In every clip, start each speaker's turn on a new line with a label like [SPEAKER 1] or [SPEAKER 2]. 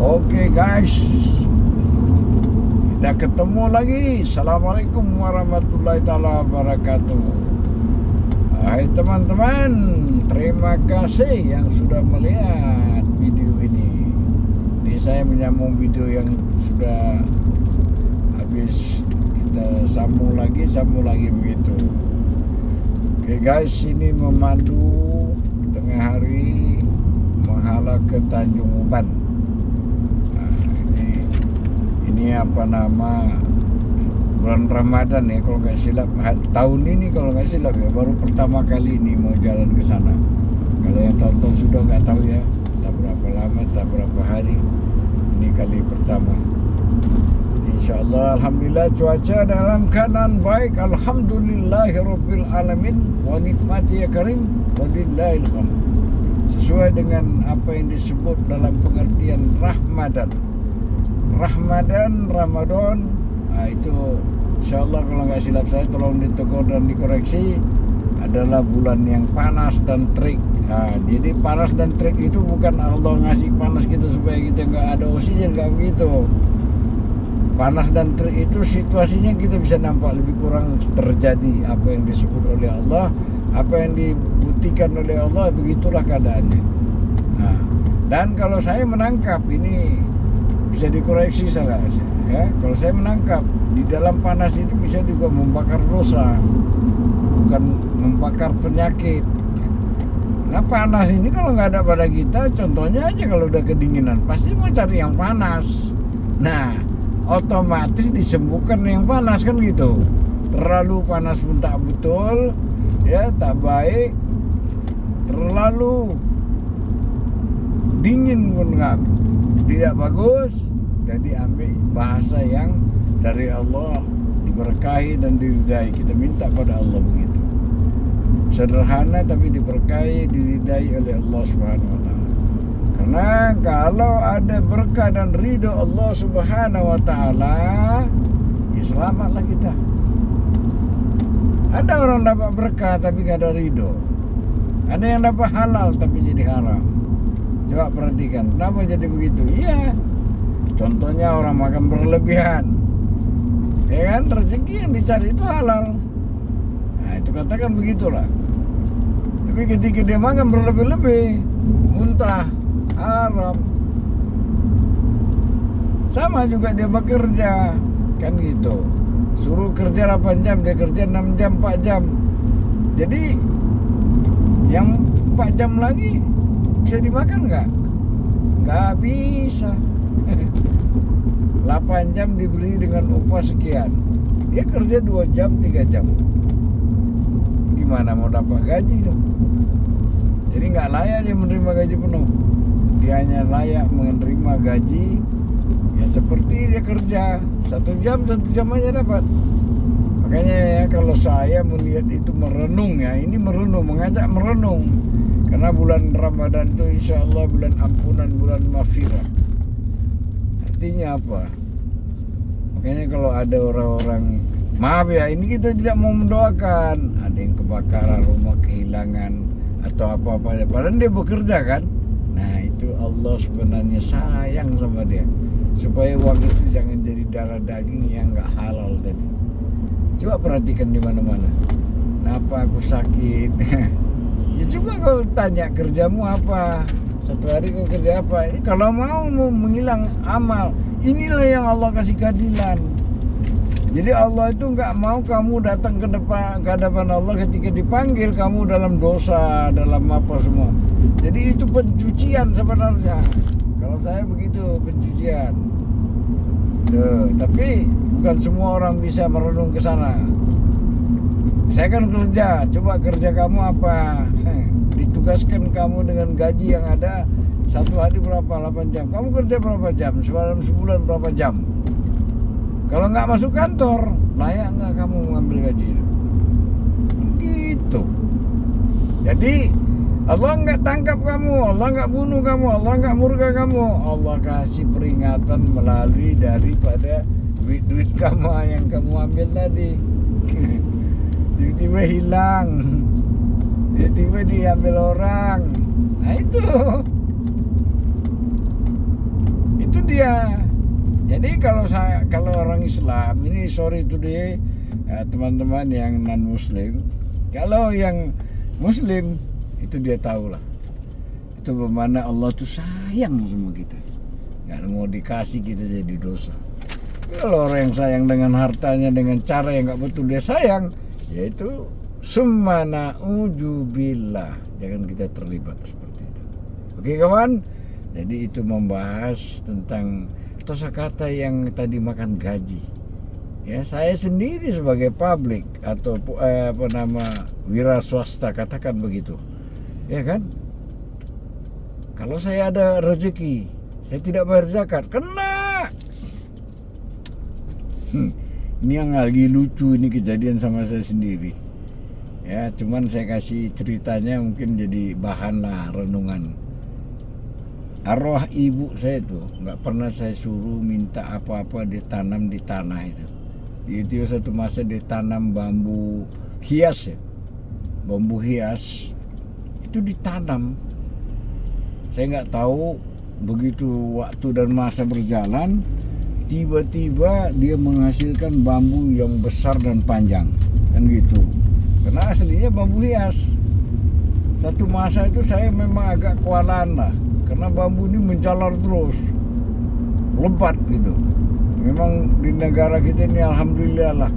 [SPEAKER 1] Oke guys, kita ketemu lagi. Assalamualaikum warahmatullahi taala wabarakatuh. Hai teman-teman, terima kasih yang sudah melihat video ini. Ini saya menyambung video yang sudah habis, kita sambung lagi begitu. Oke guys, ini memandu tengah hari menghala ke Tanjung Uban. Ini apa nama, bulan Ramadan ya kalau nggak silap, tahun ini kalau nggak silap ya, baru pertama kali ini mau jalan ke sana. Kalau yang tahun-tahun sudah nggak tahu ya, tak berapa lama, tak berapa hari, ini kali pertama. Insyaallah, alhamdulillah cuaca dalam keadaan baik, alhamdulillahirabbil alamin wa nikmati ya karim walillahil hamd. Sesuai dengan apa yang disebut dalam pengertian Ramadan, nah itu insyaallah kalau nggak silap saya, tolong ditegur dan dikoreksi, adalah bulan yang panas dan terik. Nah, jadi panas dan terik itu bukan Allah ngasih panas kita supaya kita nggak ada oksigen, nggak begitu. Panas dan terik itu situasinya kita bisa nampak lebih kurang terjadi apa yang disebut oleh Allah, apa yang dibuktikan oleh Allah, begitulah keadaannya. Nah, dan kalau saya menangkap ini bisa dikoreksi salah ya, kalau saya menangkap di dalam panas itu bisa juga membakar dosa, bukan membakar penyakit. Nah panas ini kalau nggak ada pada kita, contohnya aja kalau udah kedinginan pasti mau cari yang panas. Nah otomatis disembuhkan yang panas kan gitu. Terlalu panas pun tak betul ya, tak baik. Terlalu dingin pun tidak bagus. Jadi ambil bahasa yang dari Allah, diberkahi dan diridai. Kita minta pada Allah begitu. Sederhana tapi diberkahi, diridai oleh Allah Subhanahu wa taala. Karena kalau ada berkah dan ridho Allah Subhanahu wa taala, ya selamatlah kita. Ada orang dapat berkah tapi gak ada ridho. Ada yang dapat halal tapi jadi haram. Coba perhatikan, kenapa jadi begitu? Iya, contohnya orang makan berlebihan, ya kan, rezeki yang dicari itu halal. Nah itu katakan begitulah. Tapi ketika dia makan berlebih-lebih, muntah, haram. Sama juga dia bekerja, kan gitu. Suruh kerja 8 jam, dia kerja 6 jam, 4 jam. Jadi yang 4 jam lagi bisa dimakan nggak? Nggak bisa. 8 jam diberi dengan upah sekian, dia kerja 2 jam, 3 jam, gimana mau dapat gaji dong? Jadi nggak layak dia menerima gaji penuh. Dia hanya layak menerima gaji ya seperti dia kerja 1 jam aja dapat. Makanya ya, kalau saya melihat itu merenung ya, ini merenung, mengajak merenung. Karena bulan Ramadan itu insya Allah bulan ampunan, bulan maghfirah. Artinya apa? Makanya kalau ada orang-orang, maaf ya, ini kita tidak mau mendoakan ada yang kebakaran rumah, kehilangan atau apa-apa, padahal dia bekerja kan. Nah itu Allah sebenarnya sayang sama dia, supaya uang itu jangan jadi darah daging yang nggak halal tadi. Coba perhatikan di mana-mana. Kenapa aku sakit? Ya coba kau tanya kerjamu apa, satu hari kau kerja apa. Ini kalau mau menghilang amal, inilah yang Allah kasih keadilan. Jadi Allah itu nggak mau kamu datang ke hadapan Allah ketika dipanggil kamu dalam dosa, dalam apa semua. Jadi itu pencucian sebenarnya. Kalau saya begitu, pencucian. Tuh, tapi bukan semua orang bisa merenung ke sana. Saya kan kerja, coba kerja kamu apa? Ditugaskan kamu dengan gaji yang ada, satu hari berapa? 8 jam. Kamu kerja berapa jam? Semalam sebulan berapa jam? Kalau nggak masuk kantor, layak nggak kamu mengambil gaji itu? Gitu. Jadi Allah nggak tangkap kamu, Allah nggak bunuh kamu, Allah nggak murka kamu. Allah kasih peringatan melalui daripada duit-duit kamu yang kamu ambil tadi. Tiba-tiba hilang, tiba-tiba diambil orang. Nah itu dia. Jadi kalau orang Islam ini, sorry today teman-teman yang non Muslim, kalau yang Muslim itu dia tahu lah, itu bagaimana Allah tuh sayang sama kita, nggak mau dikasih kita jadi dosa. Kalau orang yang sayang dengan hartanya dengan cara yang nggak betul dia sayang, yaitu summa na'udzubillah, jangan kita terlibat seperti itu. Oke kawan, jadi itu membahas tentang kosakata yang tadi makan gaji. Ya, saya sendiri sebagai publik atau wira swasta, katakan begitu. Ya kan? Kalau saya ada rezeki, saya tidak bayar zakat, kena. Ini yang lagi lucu, ini kejadian sama saya sendiri. Ya, cuman saya kasih ceritanya mungkin jadi bahan lah renungan. Arwah ibu saya tuh nggak pernah saya suruh minta apa-apa ditanam di tanah itu. Itu satu masa ditanam bambu hias ya, bambu hias itu ditanam. Saya nggak tahu, begitu waktu dan masa berjalan, tiba-tiba dia menghasilkan bambu yang besar dan panjang, kan gitu. Karena aslinya bambu hias. Satu masa itu saya memang agak kewalahan lah, karena bambu ini menjalar terus, lebat gitu. Memang di negara kita ini alhamdulillah lah.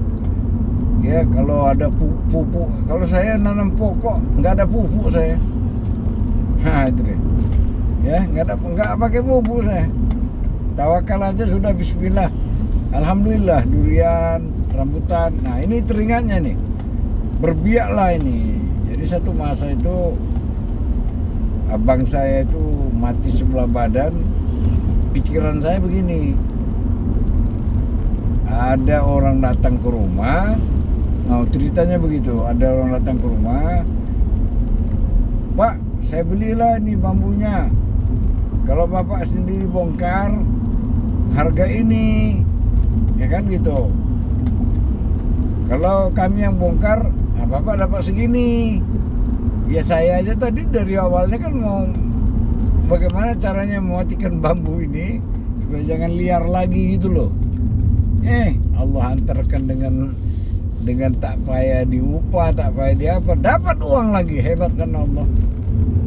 [SPEAKER 1] Ya kalau ada pupuk, kalau saya nanam pokok nggak ada pupuk saya. Nah itu deh. Ya nggak pakai pupuk saya. Tawakal aja sudah, bismillah. Alhamdulillah, durian, rambutan. Nah ini teringatnya nih, berbiaklah ini. Jadi satu masa itu abang saya itu mati sebelah badan. Pikiran saya begini, ada orang datang ke rumah. Nah ceritanya begitu, ada orang datang ke rumah, Pak saya belilah ini bambunya, kalau bapak sendiri bongkar harga ini, ya kan gitu. Kalau kami yang bongkar, nah bapak dapat segini. Ya saya aja tadi dari awalnya kan mau bagaimana caranya mematikan bambu ini supaya jangan liar lagi gitu loh. Allah antarkan dengan tak payah diupah, tak payah diapa, dapat uang lagi, hebat kan Allah.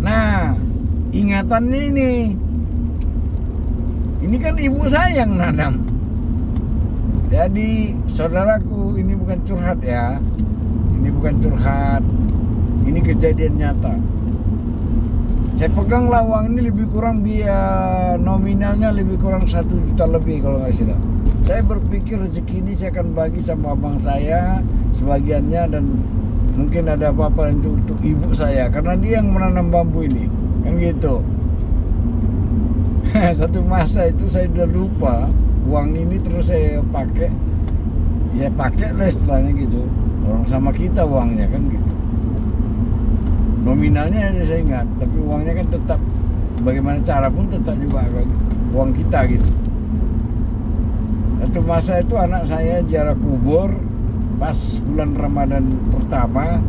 [SPEAKER 1] Nah ingatannya ini kan ibu saya yang nanam. Jadi saudaraku, ini bukan curhat ya, ini bukan curhat, ini kejadian nyata. Saya peganglah uang ini lebih kurang biaya nominalnya lebih kurang 1 juta lebih kalau nggak salah. Saya berpikir rezeki ini saya akan bagi sama abang saya sebagiannya, dan mungkin ada apa-apa untuk ibu saya karena dia yang menanam bambu ini, kan gitu. Satu masa itu saya udah lupa uang ini, terus saya pakai lah istilahnya gitu. Orang sama kita uangnya kan gitu. Nominalnya aja saya ingat, tapi uangnya kan tetap bagaimana cara pun tetap juga uang kita gitu. Satu masa itu anak saya ziarah kubur pas bulan Ramadan pertama,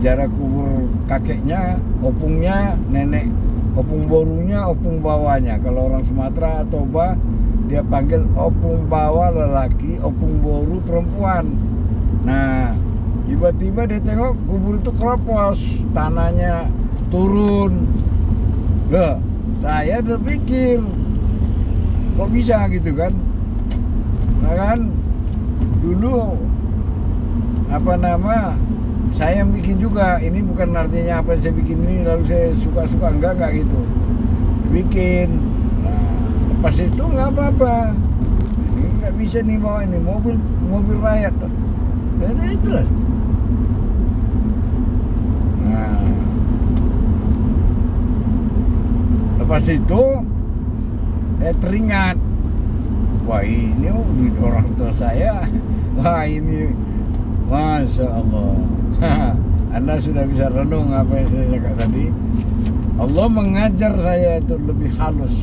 [SPEAKER 1] ziarah kubur kakeknya, opungnya, nenek, opung borunya, opung bawahnya. Kalau orang Sumatera atau Toba dia panggil opung bawah lelaki, opung boru perempuan. Nah tiba-tiba dia tengok kubur itu keropos, tanahnya turun. Loh, saya terpikir kok bisa gitu kan. Nah kan dulu saya yang bikin juga. Ini bukan artinya apa yang saya bikin ini lalu saya suka-suka, enggak gitu. Bikin. Nah, lepas itu enggak apa-apa. Ini enggak bisa nih bawa ini mobil rakyat tuh. Dan itulah. Nah, lepas itu saya teringat, wah ini duit orang tua saya. Wah ini, Masya Allah. Anda sudah bisa renung apa yang saya cakap tadi. Allah mengajar saya itu lebih halus.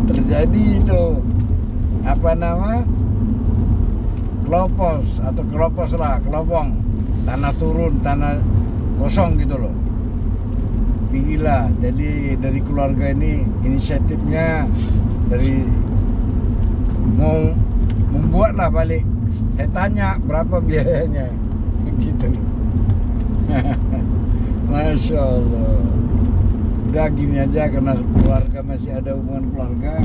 [SPEAKER 1] Terjadi itu kelopong, tanah turun, tanah kosong gitu loh. Gila, jadi dari keluarga ini inisiatifnya dari mau membuat lah balik. Saya tanya berapa biayanya, gitu. Masya Allah. Udah gini aja karena keluarga masih ada hubungan keluarga,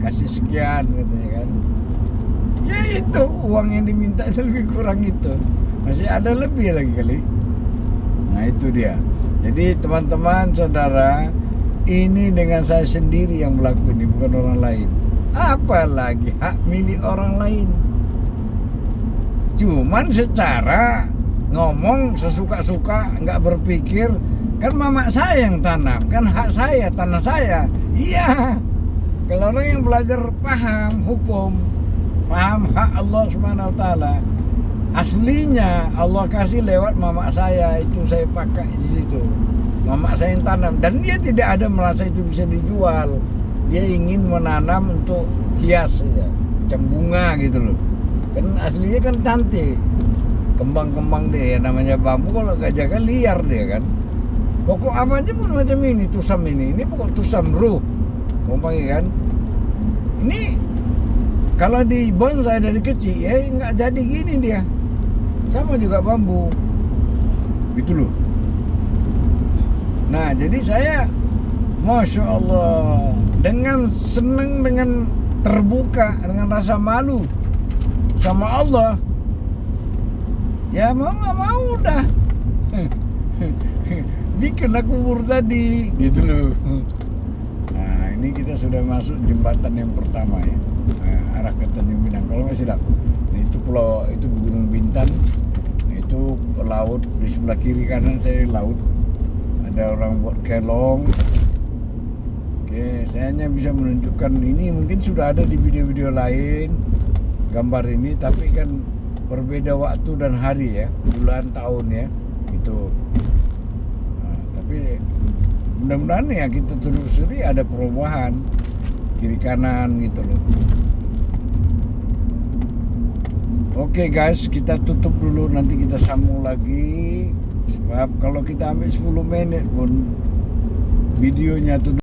[SPEAKER 1] kasih sekian katanya kan. Ya itu uang yang diminta itu lebih kurang itu, masih ada lebih lagi kali. Nah itu dia. Jadi teman-teman saudara, ini dengan saya sendiri yang berlaku ini, bukan orang lain. Apalagi hak milik orang lain. Cuman secara ngomong sesuka-suka, nggak berpikir, kan mama saya yang tanam, kan hak saya, tanah saya. Iya. Kalau orang yang belajar paham hukum, paham hak Allah Subhanahu wa taala, aslinya Allah kasih lewat mama saya, itu saya pakai di situ. Mama saya yang tanam dan dia tidak ada merasa itu bisa dijual. Dia ingin menanam untuk hias saja, macam bunga gitu loh. Kan aslinya kan cantik. Kembang-kembang dia namanya bambu, kalau gak jaga liar dia kan. Pokok apa aja pun macam ini, tusam ini pokok tusam ruh. Umpamanya kan. Ini kalau di bonsai dari kecil ya nggak jadi gini dia. Sama juga bambu. Gitu loh. Nah, jadi saya Masya Allah, dengan senang, dengan terbuka, dengan rasa malu sama Allah. Ya mau nggak mau udah bikin kubur tadi, gitu loh. Nah ini kita sudah masuk jembatan yang pertama ya, arah ke Tanjung Pinang. Kalau nggak silap, itu pulau, itu Gunung Bintan, itu laut di sebelah kiri kanan saya laut. Ada orang buat kelong. Oke, saya hanya bisa menunjukkan ini, mungkin sudah ada di video-video lain gambar ini, tapi kan berbeda waktu dan hari ya, bulan tahun ya, gitu. Nah, tapi mudah-mudahan ya kita telusuri ada perubahan kiri kanan gitu loh. Oke guys, kita tutup dulu, nanti kita sambung lagi. Sebab kalau kita ambil 10 menit pun videonya tuh